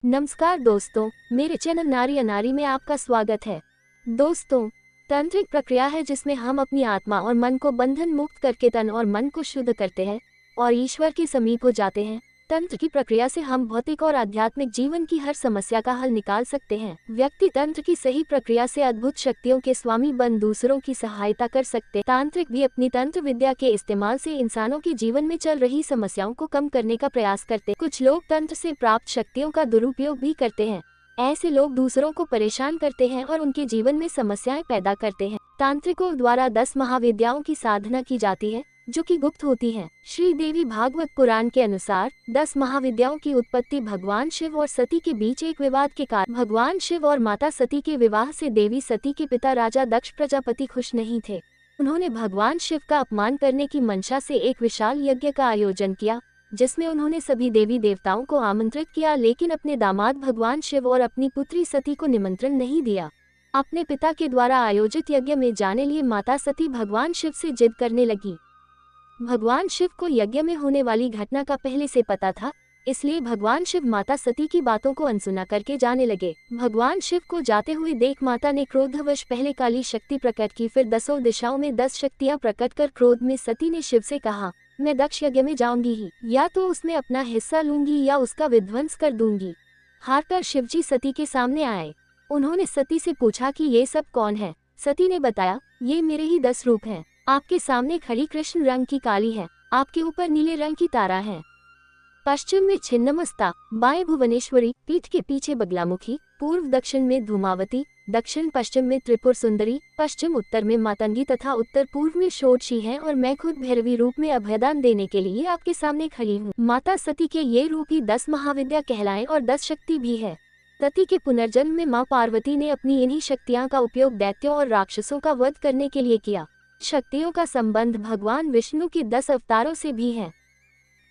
नमस्कार दोस्तों, मेरे चैनल नारी अनारी में आपका स्वागत है। दोस्तों, तंत्र एक प्रक्रिया है जिसमें हम अपनी आत्मा और मन को बंधन मुक्त करके तन और मन को शुद्ध करते हैं और ईश्वर के समीप हो जाते हैं। तंत्र की प्रक्रिया से हम भौतिक और आध्यात्मिक जीवन की हर समस्या का हल निकाल सकते हैं। व्यक्ति तंत्र की सही प्रक्रिया से अद्भुत शक्तियों के स्वामी बन दूसरों की सहायता कर सकते हैं। तांत्रिक भी अपनी तंत्र विद्या के इस्तेमाल से इंसानों के जीवन में चल रही समस्याओं को कम करने का प्रयास करते हैं। कुछ लोग तंत्र से प्राप्त शक्तियों का दुरुपयोग भी करते हैं। ऐसे लोग दूसरों को परेशान करते हैं और उनके जीवन में समस्याएं पैदा करते हैं। तांत्रिकों द्वारा 10 महाविद्याओं की साधना की जाती है जो कि गुप्त होती हैं। श्री देवी भागवत पुराण के अनुसार 10 महाविद्याओं की उत्पत्ति भगवान शिव और सती के बीच एक विवाद के कारण। भगवान शिव और माता सती के विवाह से देवी सती के पिता राजा दक्ष प्रजापति खुश नहीं थे। उन्होंने भगवान शिव का अपमान करने की मंशा से एक विशाल यज्ञ का आयोजन किया जिसमें उन्होंने सभी देवी देवताओं को आमंत्रित किया, लेकिन अपने दामाद भगवान शिव और अपनी पुत्री सती को निमंत्रण नहीं दिया। अपने पिता के द्वारा आयोजित यज्ञ में जाने लिए माता सती भगवान शिव से जिद करने लगी। भगवान शिव को यज्ञ में होने वाली घटना का पहले से पता था, इसलिए भगवान शिव माता सती की बातों को अनसुना करके जाने लगे। भगवान शिव को जाते हुए देख माता ने क्रोधवश पहले काली शक्ति प्रकट की, फिर 10 दिशाओं में 10 शक्तियां प्रकट कर क्रोध में सती ने शिव से कहा, मैं दक्ष यज्ञ में जाऊंगी ही, या तो उसमें अपना हिस्सा लूंगी या उसका विध्वंस कर दूंगी। हारकर शिवजी सती के सामने आए। उन्होंने सती से पूछा कि ये सब कौन है। सती ने बताया, ये मेरे ही 10 रूप हैं। आपके सामने खड़ी कृष्ण रंग की काली है, आपके ऊपर नीले रंग की तारा है। पश्चिम में छिन्नमस्ता, बाएं भुवनेश्वरी, पीठ के पीछे बगलामुखी, पूर्व दक्षिण में धूमावती, दक्षिण पश्चिम में त्रिपुर सुंदरी, पश्चिम उत्तर में मातंगी तथा उत्तर पूर्व में षोडशी है और मैं खुद भैरवी रूप में अभयदान देने के लिए आपके सामने खड़ी हूँ। माता सती के ये रूप ही 10 महाविद्या कहलाए और 10 शक्ति भी है। सती के पुनर्जन्म में माँ पार्वती ने अपनी इन्हीं शक्तियाँ का उपयोग दैत्यों और राक्षसों का वध करने के लिए किया। शक्तियों का संबंध भगवान विष्णु के 10 अवतारों से भी है।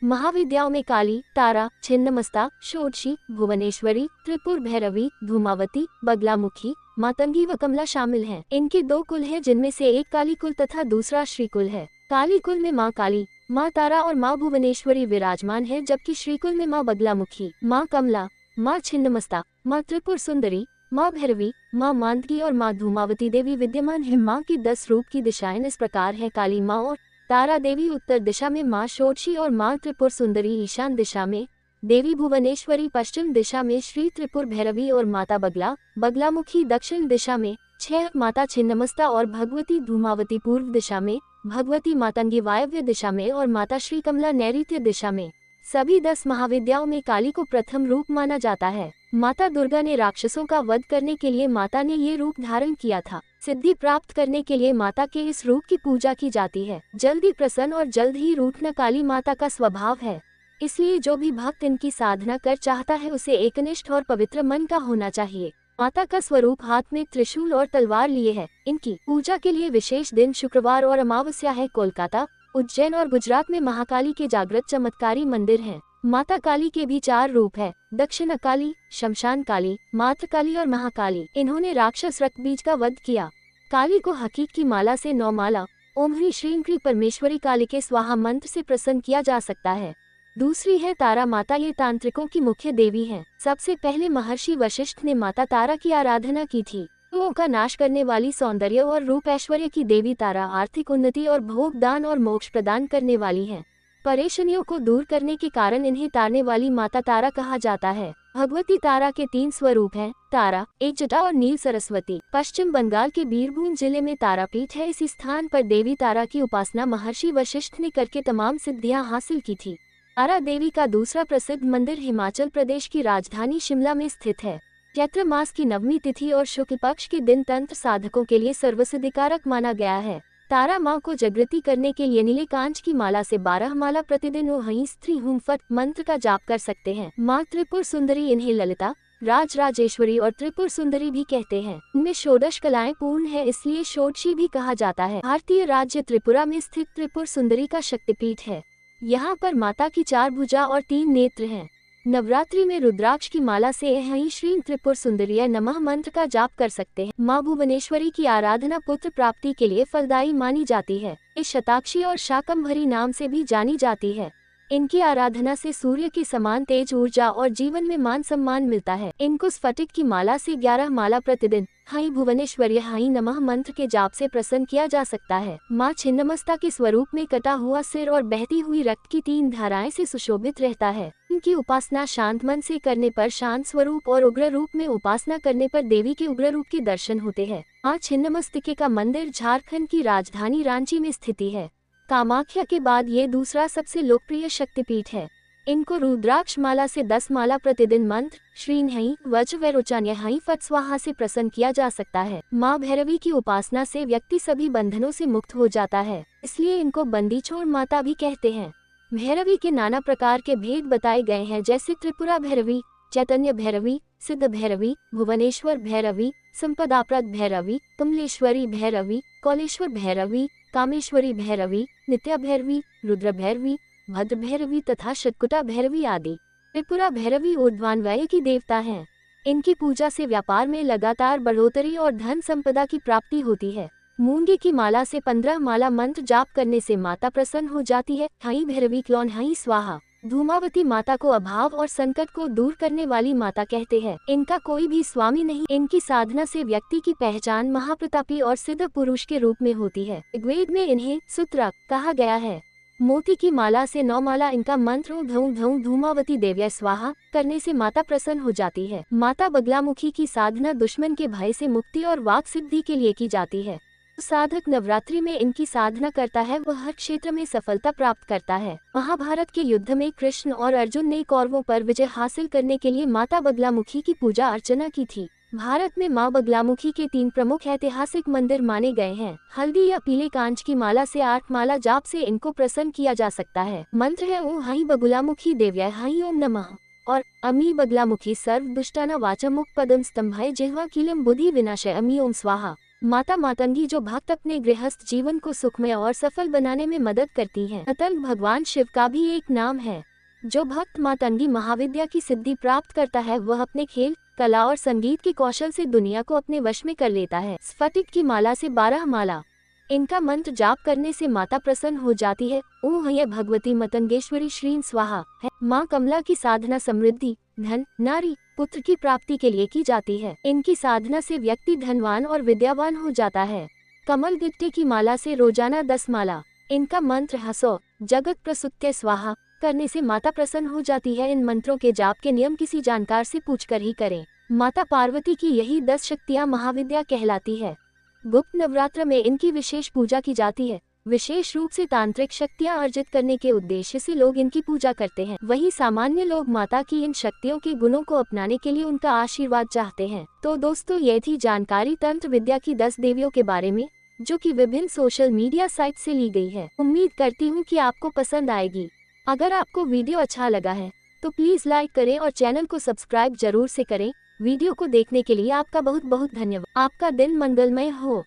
महाविद्याओं में काली, तारा, छिन्नमस्ता, षोडशी, भुवनेश्वरी, त्रिपुर भैरवी, धूमावती, बगलामुखी, मातंगी व कमला शामिल हैं। इनके 2 कुल हैं जिनमें से एक काली कुल तथा दूसरा श्री कुल है। काली कुल में माँ काली, माँ तारा और माँ भुवनेश्वरी विराजमान है, जबकि श्री कुल में माँ बगलामुखी, माँ कमला, माँ छिन्नमस्ता, माँ त्रिपुर सुंदरी, माँ भैरवी, माँ मातंगी और माँ धूमावती देवी विद्यमान है। माँ की 10 रूप की दिशाएं इस प्रकार है। काली माँ और तारा देवी उत्तर दिशा में, माँ षोडशी और माँ त्रिपुर सुंदरी ईशान दिशा में, देवी भुवनेश्वरी पश्चिम दिशा में, श्री त्रिपुर भैरवी और माता बगलामुखी दक्षिण दिशा में, 6 माता छिन्नमस्ता और भगवती धूमावती पूर्व दिशा में, भगवती मातंगी वायव्य दिशा में और माता श्री कमला नैऋत्य दिशा में। सभी 10 महाविद्याओं में काली को प्रथम रूप माना जाता है। माता दुर्गा ने राक्षसों का वध करने के लिए माता ने ये रूप धारण किया था। सिद्धि प्राप्त करने के लिए माता के इस रूप की पूजा की जाती है। जल्दी प्रसन्न और जल्द ही रूठना काली माता का स्वभाव है, इसलिए जो भी भक्त इनकी साधना कर चाहता है उसे एकनिष्ठ और पवित्र मन का होना चाहिए। माता का स्वरूप हाथ में त्रिशूल और तलवार लिए है। इनकी पूजा के लिए विशेष दिन शुक्रवार और अमावस्या है। कोलकाता, उज्जैन और गुजरात में महाकाली के जागृत चमत्कारी मंदिर हैं। माता काली के भी 4 रूप है, दक्षिण काली, शमशान काली, मातृ काली और महाकाली। इन्होंने राक्षस रक्तबीज का वध किया। काली को हकीक की माला से 9 माला ओम ह्रीं श्रीं क्रीं परमेश्वरी काली के स्वाहा मंत्र से प्रसन्न किया जा सकता है। दूसरी है तारा माता, ये तांत्रिकों की मुख्य देवी हैं। सबसे पहले महर्षि वशिष्ठ ने माता तारा की आराधना की थी। रोगों का नाश करने वाली, सौंदर्य और रूप ऐश्वर्य की देवी तारा आर्थिक उन्नति और भोग दान और मोक्ष प्रदान करने वाली है। परेशानियों को दूर करने के कारण इन्हें तारने वाली माता तारा कहा जाता है। भगवती तारा के 3 स्वरूप हैं, तारा, एक जटा और नील सरस्वती। पश्चिम बंगाल के बीरभूम जिले में तारापीठ है। इस स्थान पर देवी तारा की उपासना महर्षि वशिष्ठ ने करके तमाम सिद्धियां हासिल की थी। तारा देवी का दूसरा प्रसिद्ध मंदिर हिमाचल प्रदेश की राजधानी शिमला में स्थित है। चैत्र मास की 9वीं तिथि और शुक्ल पक्ष के दिन तंत्र साधकों के लिए सर्वसिद्धिकारक माना गया है। तारा माँ को जागृति करने के लिए नीले कांच की माला से 12 माला प्रतिदिन ओं ह्रीं स्त्री हूं फट मंत्र का जाप कर सकते हैं। माँ त्रिपुर सुंदरी, इन्हें ललिता, राजराजेश्वरी और त्रिपुर सुंदरी भी कहते हैं। इनमें षोडश कलाएं पूर्ण है, इसलिए षोडशी भी कहा जाता है। भारतीय राज्य त्रिपुरा में स्थित त्रिपुर सुंदरी का शक्तिपीठ है। यहाँ पर माता की 4 भुजा और 3 नेत्र हैं। नवरात्रि में रुद्राक्ष की माला से ह्रीं श्रीं त्रिपुर सुंदरिय नमः मंत्र का जाप कर सकते हैं। माँ भुवनेश्वरी की आराधना पुत्र प्राप्ति के लिए फलदायी मानी जाती है। इस शताक्षी और शाकंभरी नाम से भी जानी जाती है। इनकी आराधना से सूर्य के समान तेज ऊर्जा और जीवन में मान सम्मान मिलता है। इनको स्फटिक की माला से 11 माला प्रतिदिन हाई भुवनेश्वर्य हाई नमः मंत्र के जाप से प्रसन्न किया जा सकता है। माँ छिन्नमस्ता के स्वरूप में कटा हुआ सिर और बहती हुई रक्त की 3 धाराएं से सुशोभित रहता है। इनकी उपासना शांत मन से करने पर शांत स्वरूप और उग्र रूप में उपासना करने पर देवी के उग्र रूप के दर्शन होते हैं। माँ छिन्नमस्तिके का मंदिर झारखंड की राजधानी रांची में स्थिति है। कामाख्या के बाद ये दूसरा सबसे लोकप्रिय शक्तिपीठ है। इनको रुद्राक्ष माला से 10 माला प्रतिदिन मंत्र श्रीन हई वज्र वैरोचान्य हई फट स्वाहा से प्रसन्न किया जा सकता है। माँ भैरवी की उपासना से व्यक्ति सभी बंधनों से मुक्त हो जाता है, इसलिए इनको बंदी छोड़ माता भी कहते हैं। भैरवी के नाना प्रकार के भेद बताए गए हैं, जैसे त्रिपुरा भैरवी, चैतन्य भैरवी, सिद्ध भैरवी, भुवनेश्वर भैरवी, संपदाप्रद भैरवी, कमलेश्वरी भैरवी, कौलेश्वर भैरवी, कामेश्वरी भैरवी, नित्या भैरवी, रुद्र भैरवी, भद्र भैरवी तथा शतकुटा भैरवी आदि। त्रिपुरा भैरवी ऊर्ध्वान्वय की देवता हैं। इनकी पूजा से व्यापार में लगातार बढ़ोतरी और धन संपदा की प्राप्ति होती है। मूंगे की माला से 15 माला मंत्र जाप करने से माता प्रसन्न हो जाती है। हाई भैरवी क्लौन हाई स्वाहा। धूमावती माता को अभाव और संकट को दूर करने वाली माता कहते हैं। इनका कोई भी स्वामी नहीं। इनकी साधना से व्यक्ति की पहचान महाप्रतापी और सिद्ध पुरुष के रूप में होती है। ऋग्वेद में इन्हें सूत्रक कहा गया है। मोती की माला से 9 माला इनका मंत्र धूम धूम धूमावती देव्या स्वाहा करने से माता प्रसन्न हो जाती है। माता बगलामुखी की साधना दुश्मन के भय से मुक्ति और वाक सिद्धि के लिए की जाती है। साधक नवरात्रि में इनकी साधना करता है, वह हर क्षेत्र में सफलता प्राप्त करता है। महाभारत के युद्ध में कृष्ण और अर्जुन ने कौरवों पर विजय हासिल करने के लिए माता बगलामुखी की पूजा अर्चना की थी। भारत में माँ बगलामुखी के 3 प्रमुख ऐतिहासिक मंदिर माने गए हैं। हल्दी या पीले कांच की माला से 8 माला जाप से इनको प्रसन्न किया जा सकता है। मंत्र है ओम हाई बगलामुखी देव्या हाई ओम नमः और अमी बगलामुखी सर्व दुष्टाना वाचा मुख पदम स्तंभाय जिह्वा कीलम बुद्धि विनाशय अमी ओम स्वाहा। माता मातंगी जो भक्त अपने गृहस्थ जीवन को सुखमय और सफल बनाने में मदद करती हैं। अतंग भगवान शिव का भी एक नाम है। जो भक्त मातंगी महाविद्या की सिद्धि प्राप्त करता है, वह अपने खेल, कला और संगीत के कौशल से दुनिया को अपने वश में कर लेता है। स्फटिक की माला से 12 माला इनका मंत्र जाप करने से माता प्रसन्न हो जाती है। ओम हय भगवती मतंगेश्वरी श्रीं स्वाहा है। माँ कमला की साधना समृद्धि, धन, नारी, पुत्र की प्राप्ति के लिए की जाती है। इनकी साधना से व्यक्ति धनवान और विद्यावान हो जाता है। कमल गिट्टे की माला से रोजाना 10 माला इनका मंत्र हसो जगत प्रसुत्य स्वाहा करने से माता प्रसन्न हो जाती है। इन मंत्रों के जाप के नियम किसी जानकार से पूछकर ही करें। माता पार्वती की यही 10 शक्तियाँ महाविद्या कहलाती है। गुप्त नवरात्र में इनकी विशेष पूजा की जाती है। विशेष रूप से तांत्रिक शक्तियाँ अर्जित करने के उद्देश्य से लोग इनकी पूजा करते हैं। वही सामान्य लोग माता की इन शक्तियों के गुणों को अपनाने के लिए उनका आशीर्वाद चाहते हैं। तो दोस्तों, ये थी जानकारी तंत्र विद्या की 10 देवियों के बारे में, जो कि विभिन्न सोशल मीडिया साइट से ली गई है। उम्मीद करती हूँ कि आपको पसंद आएगी। अगर आपको वीडियो अच्छा लगा है तो प्लीज लाइक करें और चैनल को सब्सक्राइब जरूर से करें। वीडियो को देखने के लिए आपका बहुत बहुत धन्यवाद। आपका दिन मंगलमय हो।